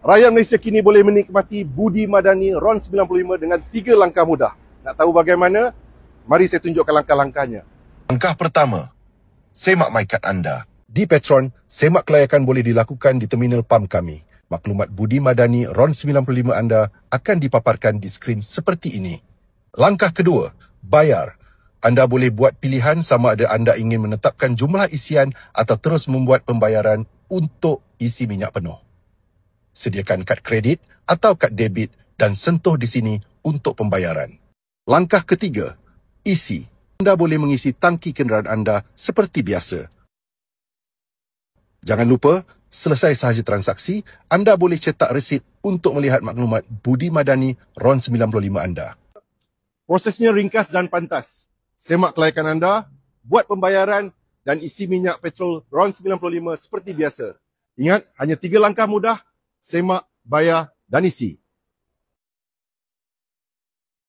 Rakyat Malaysia kini boleh menikmati Budi Madani RON 95 dengan 3 langkah mudah. Nak tahu bagaimana? Mari saya tunjukkan langkah-langkahnya. Langkah pertama, semak MyCard anda. Di Petron, semak kelayakan boleh dilakukan di terminal PAM kami. Maklumat Budi Madani RON 95 anda akan dipaparkan di skrin seperti ini. Langkah kedua, bayar. Anda boleh buat pilihan sama ada anda ingin menetapkan jumlah isian atau terus membuat pembayaran untuk isi minyak penuh. Sediakan kad kredit atau kad debit dan sentuh di sini untuk pembayaran. Langkah ketiga, isi. Anda boleh mengisi tangki kenderaan anda seperti biasa. Jangan lupa, selesai sahaja transaksi, anda boleh cetak resit untuk melihat maklumat Budi Madani RON 95 anda. Prosesnya ringkas dan pantas. Semak kelayakan anda, buat pembayaran dan isi minyak petrol RON 95 seperti biasa. Ingat, hanya 3 langkah mudah, semak, bayar dan isi.